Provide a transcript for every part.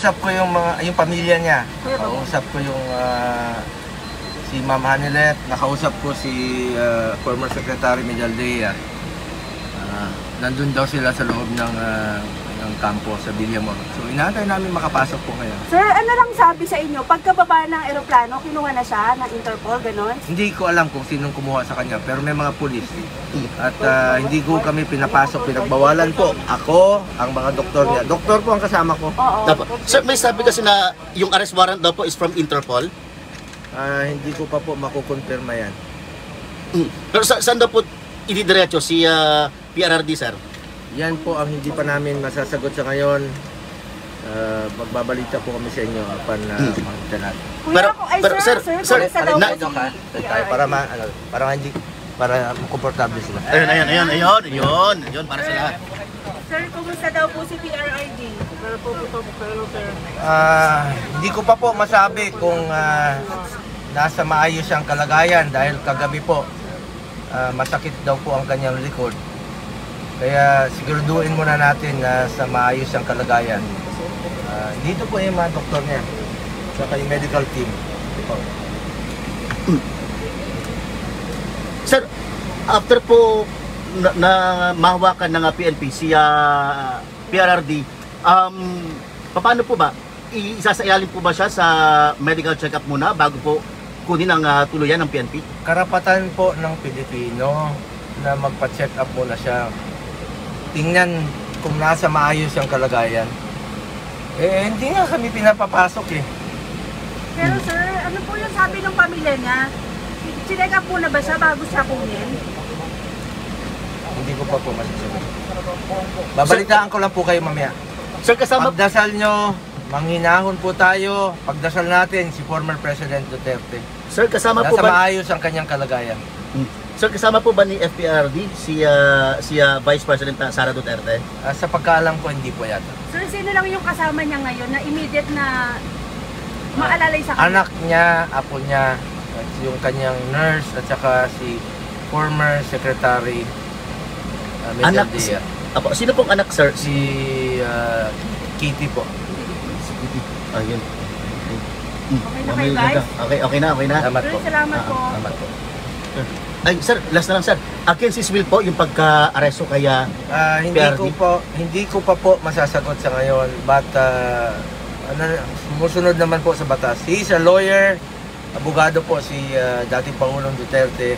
Nakausap ko yung pamilya niya. Nakausap ko yung si Ma'am Hanilet, nakausap ko si former Secretary Medialdea. Nandun daw sila sa loob ng kampo sa Villamor. So inaantay namin makapasok po ngayon. Sir, ano lang sabi sa inyo? Pagkababa ng eroplano, kinuha na siya ng Interpol, gano'n? Hindi ko alam kung sinong kumuha sa kanya, pero may mga pulis. At hindi ko kami pinapasok, pinagbawalan po. Ako, ang mga doktor niya. Doktor po ang kasama ko. Oo. Sir, may sabi kasi na yung arrest warrant daw po is from Interpol. Hindi ko pa po makukonfirma yan. Pero saan daw po ididiretso si PRRD, sir? Yan po ang hindi pa namin masasagot sa ngayon. Magbabalita po kami sa inyo upon makita natin. Sir, para komportable sila. Ayun, para sa lahat. Sir, kumusta daw po si PRRD? Hindi ko pa po masabi kung nasa maayos siyang kalagayan dahil kagabi po masakit daw po ang kanyang likod. Kaya siguraduhin muna natin na sa maayos ang kalagayan. Dito po yung mga doktor niya, saka yung medical team. Sir, after po na mahawakan ng PNP si PRRD, paano po ba? Isasailalim po ba siya sa medical check-up muna bago po kunin ang tuluyan ng PNP? Karapatan po ng Pilipino na magpa-check up muna siya. Tingnan kung nasa maayos ang kalagayan. Hindi nga kami pinapapasok eh. Pero sir, ano po yung sabi ng pamilya niya? Chinek up muna ba siya bago siya kunin? Hindi ko pa po masasabi. Babalitaan ko lang po kayo mamaya. Sir, kasama... Pagdasal nyo, manghinahon po tayo. Pagdasal natin si former President Duterte. Sir, kasama po nasa ba... maayos ang kanyang kalagayan. Sir, kasama po ba ni FPRD si Vice President Sara Duterte? Sa pagkaalam ko, hindi po yata. Sir, sino lang yung kasama niya ngayon na immediate na maalalay sa kanya? Anak niya, apo niya, at yung kanyang nurse, at saka si former Secretary Medialdea. Apo, sino pong anak, sir? Si Kitty po. Ayun. Okay na kayo, guys? Okay na. Salamat po. Sir, salamat po. Salamat po. Ay, sir, last na lang, sir. Against his will po yung pagka-aresto kaya PRD? Hindi ko pa po masasagot sa ngayon, but sumusunod naman po sa batas. He is a lawyer, abogado po si dating Pangulong Duterte.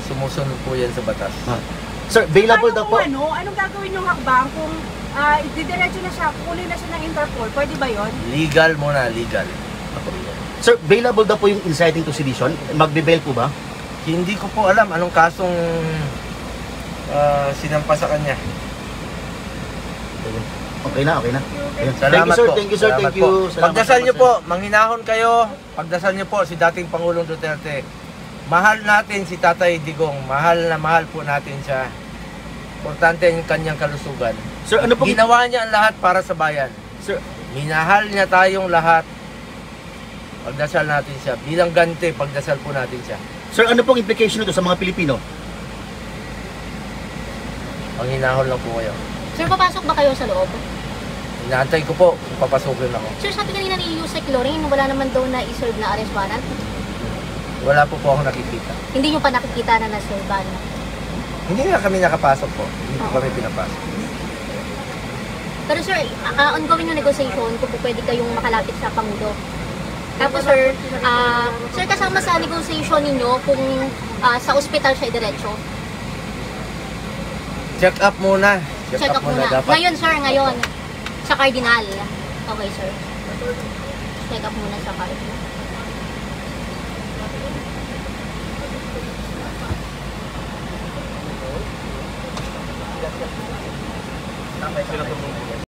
Sumusunod po yan sa batas. Sir, bailable daw po. Anong gagawin yung hakbang kung didiretso na siya, kunin na siya ng Interpol? Pwede ba yon? Legal muna, legal. Sir, bailable daw po yung inciting to sedition. Magbe-bail po ba? Hindi ko po alam anong kasong sinampa sa kanya. Okay na. Ayun. Salamat po. Thank you, sir. Salamat Thank you. po. Pagdasal niyo po, manghinahon kayo. Pagdasal niyo po si dating Pangulong Duterte. Mahal natin si Tatay Digong. Mahal na mahal po natin siya. Importante yung kanyang kalusugan. Sir, ano po? Ginawa niya ang lahat para sa bayan. Sir, minahal niya tayong lahat. Pagdasal natin siya. Bilang ganti, pagdasal po natin siya. Sir, ano pong implication nito sa mga Pilipino? Panghinahon lang po kayo. Sir, papasok ba kayo sa loob? Inaantay ko po kung papasukin ako. Sir, sabi kanina ni Yusek Loring, wala naman daw na i-serve na arrest warrant. Wala po ako nakikita. Hindi nyo pa nakikita na na-serve. Hindi nga kami nakapasok po. Hindi po kami pinapasok. Pero sir, ongoing yung negotiation kung po pwede kayong makalapit sa Pangulo. Tapos sir, sir kasama sa negotiation ninyo kung sa ospital siya diretso. Check up muna. Check up muna. Dapat. Ngayon sir, ngayon. Sa Cardinal. Okay sir. Check up muna sa Cardinal.